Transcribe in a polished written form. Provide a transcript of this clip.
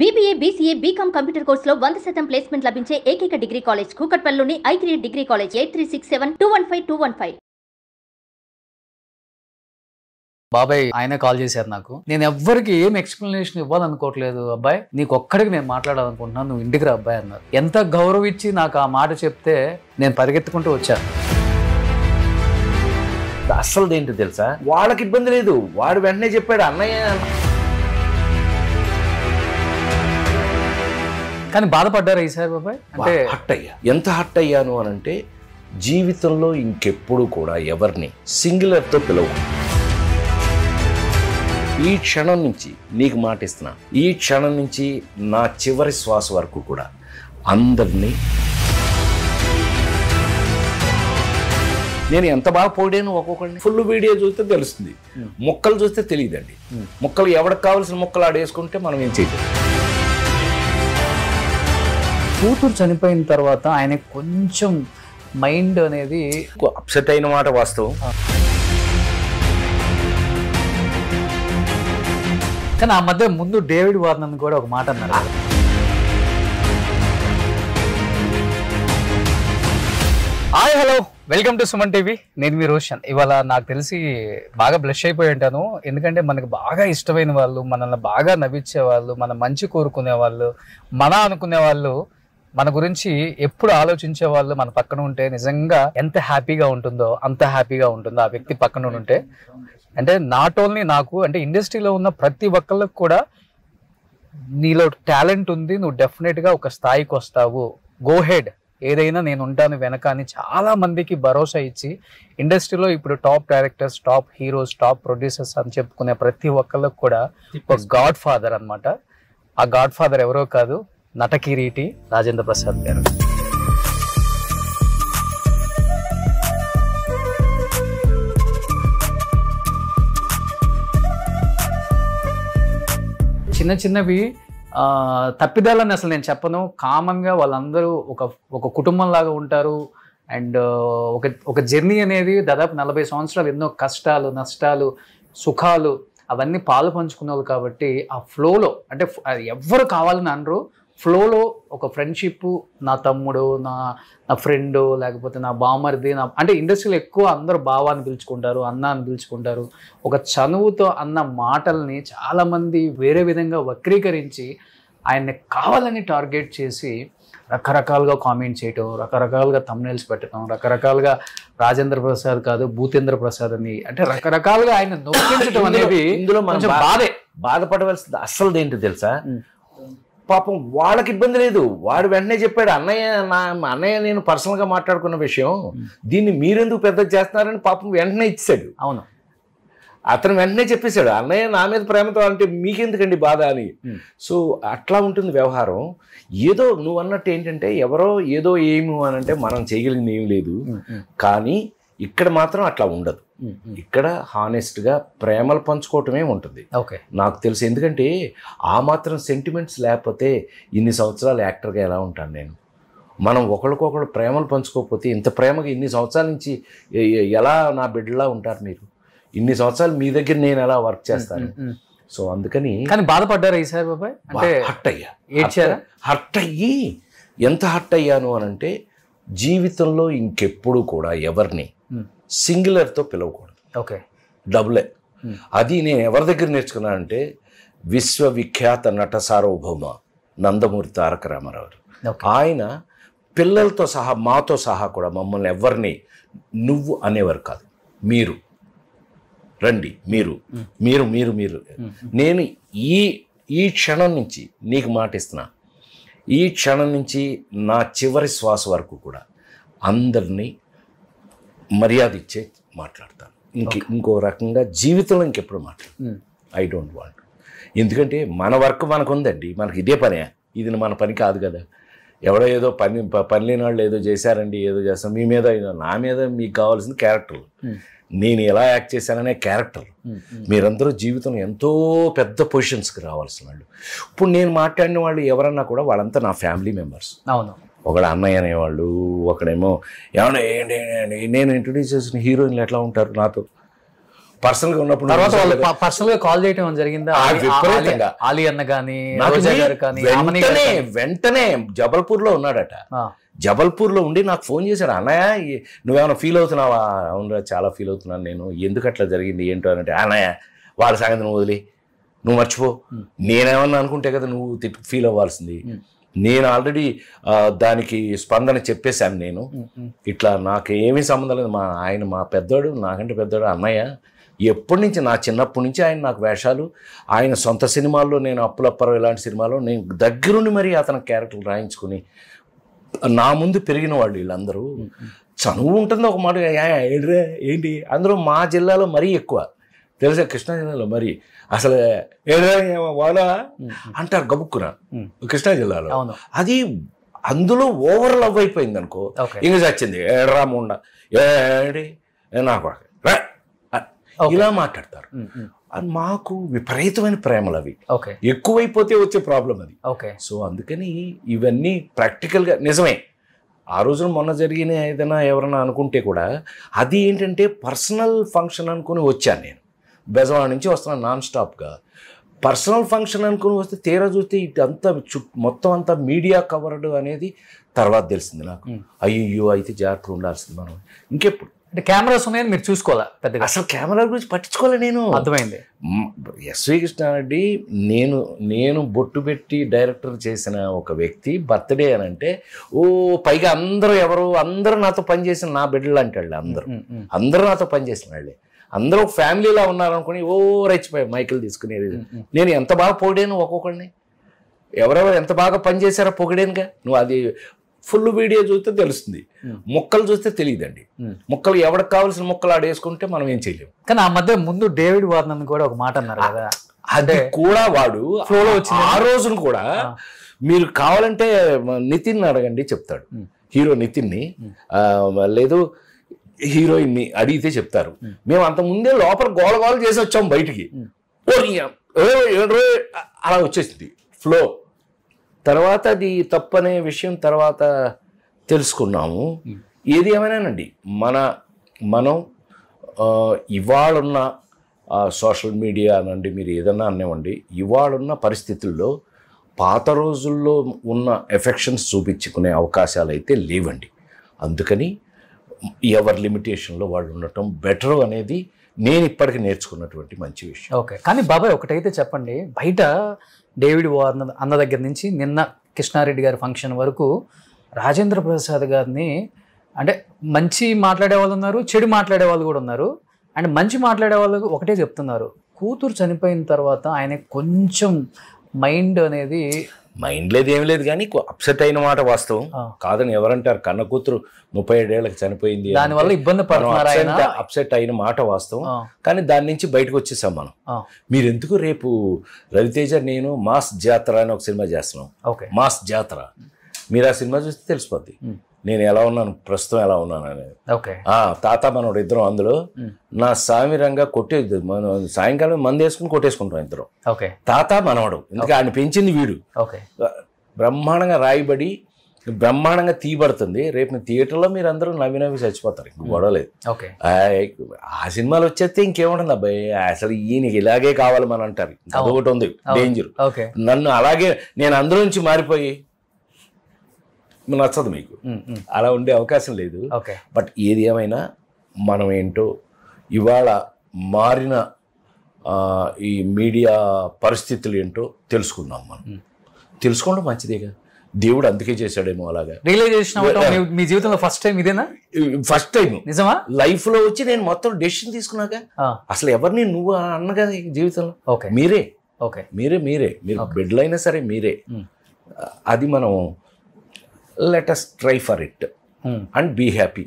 BBA, BCA, BCom computer కోర్సులో 100% placement లభించే ఏకైక డిగ్రీ కాలేజ్ కూకట్పల్లిలోని I3 డిగ్రీ కాలేజ్ 8367215215. బాబాయ్ ఆయనే కాల్ చేశారు నాకు. నేను ఎవ్వరికి ఏం ఎక్స్ప్లెనేషన్ ఇవ్వాలనుకోవట్లేదు అబ్బాయి, నీకు ఒక్కడికి నేను మాట్లాడాలనుకుంటున్నాను, నువ్వు ఇంటికి రా అబ్బాయి అన్నారు. ఎంత గౌరవం ఇచ్చి నాకు ఆ మాట చెప్తే నేను పరిగెత్తుకుంటూ వచ్చాను. అసలు ఏంటో తెలుసా, వాళ్ళకి ఇబ్బంది లేదు, వాడు వెంటనే చెప్పాడు అన్నయ్య. కానీ బాధపడ్డారా ఈసారి బాబాయ్? అంటే హట్ అయ్యా. ఎంత హట్ అయ్యాను అని అంటే, జీవితంలో ఇంకెప్పుడు కూడా ఎవరిని సింగులర్తో పిలవకు. ఈ క్షణం నుంచి నీకు మాట ఇస్తున్నా, ఈ క్షణం నుంచి నా చివరి శ్వాస వరకు కూడా అందరినీ నేను ఎంత బాగా పొగిడాను. ఒక్కొక్కడిని ఫుల్ వీడియో చూస్తే తెలుస్తుంది, ముక్కలు చూస్తే తెలియదండి. ముక్కలు ఎవరికి కావాల్సిన ముక్కలు ఆడేసుకుంటే మనం ఏం చేయలేదు. కూతురు చనిపోయిన తర్వాత ఆయన కొంచెం మైండ్ అనేది అప్సెట్ అయిన మాట వాస్తవం. కానీ ఆ మధ్య ముందు డేవిడ్ వార్నర్ కూడా ఒక మాట అన్నారు. Hi hello, welcome to Suman TV. నేను మీ రోషన్. ఇవాళ నాకు తెలిసి బాగా బ్లష్ అయిపోయి ఉంటాను, ఎందుకంటే మనకు బాగా ఇష్టమైన వాళ్ళు, మనల్ని బాగా నవ్వించే వాళ్ళు, మన మంచి కోరుకునే వాళ్ళు, మన అనుకునే వాళ్ళు, మన గురించి ఎప్పుడు ఆలోచించే వాళ్ళు మన పక్కన ఉంటే నిజంగా ఎంత హ్యాపీగా ఉంటుందో అంత హ్యాపీగా ఉంటుందో ఆ వ్యక్తి పక్కన ఉంటే. అంటే నాట్ ఓన్లీ నాకు, అంటే ఇండస్ట్రీలో ఉన్న ప్రతి ఒక్కళ్ళకి కూడా నీలో టాలెంట్ ఉంది, నువ్వు డెఫినెట్గా ఒక స్థాయికి వస్తావు, గో హెడ్, ఏదైనా నేను ఉంటాను వెనక అని చాలా మందికి భరోసా ఇచ్చి ఇండస్ట్రీలో ఇప్పుడు top directors, top heroes, top producers అని చెప్పుకునే ప్రతి ఒక్కళ్ళకి కూడా ఒక గాడ్ ఫాదర్ అనమాట. ఆ గాడ్ ఫాదర్ ఎవరో కాదు, నటకిరీటి రాజేంద్ర ప్రసాద్ గారు. చిన్న చిన్నవి తప్పిదాలని అసలు నేను చెప్పను. కామన్గా వాళ్ళందరూ ఒక కుటుంబం లాగా ఉంటారు. అండ్ ఒక జర్నీ అనేది దాదాపు 40 సంవత్సరాలు, ఎన్నో కష్టాలు, నష్టాలు, సుఖాలు అవన్నీ పాలు పంచుకున్నారు. కాబట్టి ఆ ఫ్లోలో, అంటే ఎవ్వరు కావాలని అనరు, ఫ్లోలో ఒక ఫ్రెండ్షిప్, నా తమ్ముడు, నా ఫ్రెండ్, లేకపోతే నా బామర్ది, అంటే ఇండస్ట్రీలో ఎక్కువ అందరూ బావ అని పిలుచుకుంటారు, అన్న అని పిలుచుకుంటారు. ఒక చనువుతో అన్న మాటల్ని చాలామంది వేరే విధంగా వక్రీకరించి ఆయన్ని కావాలని టార్గెట్ చేసి రకరకాలుగా కామెంట్ చేయటం, రకరకాలుగా థంబ్నెయిల్స్ పెట్టడం, రకరకాలుగా రాజేంద్ర ప్రసాద్ కాదు భూతేంద్ర ప్రసాద్ అని, అంటే రకరకాలుగా ఆయన నొప్పించడం అనేది ఇందులో మనం బాధపడవలసింది అస్సలు ఏంటో తెలుసా, పాపం వాళ్ళకి ఇబ్బంది లేదు, వాడు వెంటనే చెప్పాడు అన్నయ్య నేను పర్సనల్గా మాట్లాడుకున్న విషయం, దీన్ని మీరెందుకు పెద్ద చేస్తున్నారని పాపం వెంటనే ఇచ్చాడు. అవును, అతను వెంటనే చెప్పేశాడు అన్నయ్య నా మీద ప్రేమతో, అంటే మీకెందుకండి బాధ అని. సో అట్లా ఉంటుంది వ్యవహారం. ఏదో నువ్వు అన్నట్టు ఏంటంటే, ఎవరో ఏదో ఏమి అని అంటే మనం చేయగలిగింది ఏమి లేదు. కానీ ఇక్కడ మాత్రం అట్లా ఉండదు. ఇక్కడ హానెస్ట్గా ప్రేమలు పంచుకోవటమే ఉంటుంది. ఓకే, నాకు తెలుసు. ఎందుకంటే ఆ మాత్రం సెంటిమెంట్స్ లేకపోతే ఇన్ని సంవత్సరాలు యాక్టర్గా ఎలా ఉంటాను నేను. మనం ఒకరికొకరు ప్రేమలు పంచుకోకపోతే, ఇంత ప్రేమగా ఇన్ని సంవత్సరాల నుంచి ఎలా నా బిడ్డలా ఉంటారు మీరు, ఇన్ని సంవత్సరాలు మీ దగ్గర నేను ఎలా వర్క్ చేస్తాను. సో అందుకని. కానీ బాధపడ్డారా ఈసారి బాబాయ్? అంటే హట్ అయ్యా. హట్ అయ్యి ఎంత హట్ అయ్యాను అని అంటే, జీవితంలో ఇంకెప్పుడు కూడా ఎవరిని సింగులర్తో పిలవకూడదు. ఓకే, డబులే. అది నేను ఎవరి దగ్గర నేర్చుకున్నానంటే, విశ్వవిఖ్యాత నట సార్వభౌమ నందమూరి తారక రామారావు. ఆయన పిల్లలతో సహా, మాతో సహా కూడా మమ్మల్ని ఎవరిని నువ్వు అనేవారు కాదు, మీరు రండి, మీరు మీరు మీరు మీరు నేను ఈ క్షణం నుంచి నీకు మాట ఇస్తున్నా, ఈ క్షణం నుంచి నా చివరి శ్వాస వరకు కూడా అందరినీ మర్యాద ఇచ్చే మాట్లాడతాను. ఇంకో రకంగా జీవితంలో ఇంకెప్పుడు మాట్లాడు. I don't want. ఎందుకంటే మన వర్క్ మనకు ఉందండి, మనకి ఇదే పనే, ఇది మన పని కాదు కదా. ఎవడో ఏదో పని లేని వాళ్ళు ఏదో చేశారండి, ఏదో చేస్తాం, మీ మీద నా మీద మీకు కావాల్సింది క్యారెక్టర్. నేను ఎలా యాక్ట్ చేశాననే క్యారెక్టర్. మీరందరూ జీవితంలో ఎంతో పెద్ద పొజిషన్స్కి రావాల్సిన వాళ్ళు. ఇప్పుడు నేను మాట్లాడిన వాళ్ళు ఎవరన్నా కూడా వాళ్ళంతా నా ఫ్యామిలీ మెంబర్స్. అవును, ఒకడు అన్నయ్య అనేవాళ్ళు, ఒకడేమో ఏమన్నా నేను ఇంట్రొడ్యూస్ చేసిన హీరోయిన్లు ఎట్లా ఉంటారు నాతో, పర్సనల్ గా ఉన్నప్పుడు తర్వాత వాళ్ళు పర్సనల్ గా కాల్ చేయడం జరిగిందా? విపరీతంగా. ఆలీ అన్న కానీ నాకు రోజా గారు కానీ వెంటనే జబల్పూర్ లో ఉన్నాడట. జబల్పూర్ లో ఉండి నాకు ఫోన్ చేశాడు, అన్నయ్య నువ్వేమైనా ఫీల్ అవుతున్నావా? అవునరా చాలా ఫీల్ అవుతున్నాను నేను, ఎందుకు అట్లా జరిగింది ఏంటో అంటే, అన్నయ్య వాళ్ళ సంగతి నువ్వు వదిలి నువ్వు మర్చిపో, నేనేమన్నా అనుకుంటే కదా నువ్వు ఫీల్ అవ్వాల్సింది. నేను ఆల్రెడీ దానికి స్పందన చెప్పేశాను. నేను ఇట్లా నాకు ఏమీ సంబంధం లేదు, ఆయన మా పెద్దోడు, నాకంటే పెద్దోడు అన్నయ్య. ఎప్పటి నుంచి నా చిన్నప్పటి నుంచి ఆయన నాకు వేషాలు, ఆయన సొంత సినిమాల్లో, నేను అప్పులప్పరం ఇలాంటి సినిమాలో నేను దగ్గరుండి మరీ అతని క్యారెక్టర్లు రాయించుకుని నా ముందు పెరిగిన వాళ్ళు వీళ్ళందరూ. చనువు ఉంటుంది ఒక మాట, ఏంటి అందులో మా జిల్లాలో మరీ ఎక్కువ తెలుసా, కృష్ణా జిల్లాలో మరి అసలు వాళ్ళ అంటారు గబుక్కున కృష్ణా జిల్లాలో. అది అందులో ఓవర్ లవ్ అయిపోయింది అనుకో, ఇంక చచ్చింది రాముండ ఏడి నాకు ఇలా మాట్లాడతారు. అది మాకు విపరీతమైన ప్రేమలు అవి, ఎక్కువైపోతే వచ్చే ప్రాబ్లం అది. సో అందుకని ఇవన్నీ ప్రాక్టికల్గా నిజమే. ఆ రోజున మొన్న జరిగిన ఏదైనా ఎవరైనా అనుకుంటే కూడా అది ఏంటంటే పర్సనల్ ఫంక్షన్ అనుకుని వచ్చాను నేను, బెజవాడ నుంచి వస్తున్నాను నాన్ స్టాప్గా. పర్సనల్ ఫంక్షన్ అనుకుని వస్తే తీరా చూస్తే ఇదంతా మొత్తం అంతా మీడియా కవర్డ్ అనేది తర్వాత తెలిసింది నాకు. అయ్యో అయితే జాగ్రత్తగా ఉండాల్సింది మనం. ఇంకెప్పుడు అంటే కెమెరాస్ ఉన్నాయని మీరు చూసుకోవాలా పెద్దగా? అసలు కెమెరా గురించి పట్టించుకోలే నేను. అర్థమైంది. ఎస్వి కృష్ణారెడ్డి నేను బొట్టు పెట్టి డైరెక్టర్ చేసిన ఒక వ్యక్తి బర్త్డే అని అంటే పైగా అందరూ నాతో పనిచేసిన నా బిడ్డలు అంటాడు. అందరూ నాతో పనిచేసిన వాళ్ళే, అందరూ ఫ్యామిలీలా ఉన్నారనుకుని రెచ్చిపోయాయి మైకిల్ తీసుకునేది. నేను ఎంత బాగా పొగిడాను ఒక్కొక్కడిని, ఎవరెవరు ఎంత బాగా పనిచేశారో పొగిడానుగా. నువ్వు అది ఫుల్ వీడియో చూస్తే తెలుస్తుంది, ముక్కలు చూస్తే తెలియదండి. ముక్కలు ఎవరికి కావాల్సిన ముక్కలు ఆడేసుకుంటే మనం ఏం చేయలేము. కానీ ఆ మధ్య ముందు డేవిడ్ వార్నర్ కూడా ఒక మాట అన్నారు కదా, అది కూడా వాడు ఫ్లోలో వచ్చింది. ఆ రోజున కూడా మీరు కావాలంటే నితిన్ అడగండి చెప్తాడు, హీరో నితిన్ని లేదు హీరోయిన్ని అడిగితే చెప్తారు. మేము అంత ముందే లోపల గోల చేసి వచ్చాం బయటికి, అలా వచ్చేసింది ఫ్లో. తర్వాత అది తప్పనే విషయం తర్వాత తెలుసుకున్నాము. ఏది ఏమైనానండి మనం ఇవాళున్న సోషల్ మీడియా అనండి, మీరు ఏదన్నా అనివ్వండి, ఇవాళున్న పరిస్థితుల్లో పాత రోజుల్లో ఉన్న ఎఫెక్షన్స్ చూపించుకునే అవకాశాలు అయితే లేవండి. అందుకని ఎవరి లిమిటేషన్లో వాళ్ళు ఉండటం బెటర్ అనేది నేను ఇప్పటికీ నేర్చుకున్నటువంటి మంచి విషయం. కానీ బాబాయ్ ఒకటైతే చెప్పండి, బయట డేవిడ్ వార్నర్ అన్న దగ్గర నుంచి నిన్న కృష్ణారెడ్డి గారి ఫంక్షన్ వరకు రాజేంద్ర ప్రసాద్ గారిని అంటే మంచి మాట్లాడే వాళ్ళు ఉన్నారు, చెడు మాట్లాడే వాళ్ళు కూడా ఉన్నారు. అండ్ మంచి మాట్లాడే వాళ్ళు ఒకటే చెప్తున్నారు, కూతురు చనిపోయిన తర్వాత ఆయన కొంచెం మైండ్ అనేది మైండ్ లేదు ఏం లేదు కానీ అప్సెట్ అయిన మాట వాస్తవం కాదని ఎవరంటారు. కన్న కూతురు 37 ఏళ్ళకి చనిపోయింది, దానివల్ల ఇబ్బంది పడుతున్నారు, అప్సెట్ అయిన మాట వాస్తవం. కానీ దాని నుంచి బయటకు వచ్చేసాం మనం. మీరు ఎందుకు రేపు రవితేజ నేను మాస్ జాతర అని ఒక సినిమా చేస్తున్నాం, మాస్ జాతర. మీరు ఆ సినిమా చూస్తే తెలిసిపోద్ది నేను ఎలా ఉన్నాను, ప్రస్తుతం ఎలా ఉన్నాను అనేది. తాత మనోడు ఇద్దరం అందులో నా సామిరంగా కొట్టేది, మనం సాయంకాలం మంది వేసుకుని కొట్టేసుకుంటాం ఇద్దరం, తాత మనవడు. ఎందుకంటే ఆయన పెంచింది వీడు. బ్రహ్మాండంగా రాయబడి బ్రహ్మాండంగా తీయబడుతుంది. రేపు థియేటర్లో మీరు అందరూ నవ్వి చచ్చిపోతారు, ఇంక గొడవలేదు. ఆ సినిమాలు వచ్చేస్తే ఇంకేముంటుంది అబ్బాయి, అసలు ఈయనకి ఇలాగే కావాలి మనం అంటారు. అదొకటి ఉంది డేంజర్. నన్ను అలాగే నేను అందులోంచి మారిపోయి నచ్చదు మీకు, అలా ఉండే అవకాశం లేదు. బట్ ఏది ఏమైనా మనం ఏంటో ఇవాళ మారిన ఈ మీడియా పరిస్థితులు ఏంటో తెలుసుకుందాం. మనం తెలుసుకోవడం మంచిదేగా, దేవుడు అందుకే చేశాడేమో అలాగా. మీ జీవితంలో ఫస్ట్ టైం ఇదేనా? ఫస్ట్ టైం నిజమా లైఫ్ లో వచ్చి నేను మొత్తం డెసిషన్ తీసుకున్నాక. అసలు ఎవరిని నువ్వు అన్నగా జీవితంలో మీరే మీరు బిడ్డలైనా సరే మీరే. అది మనం let us try for it and be happy.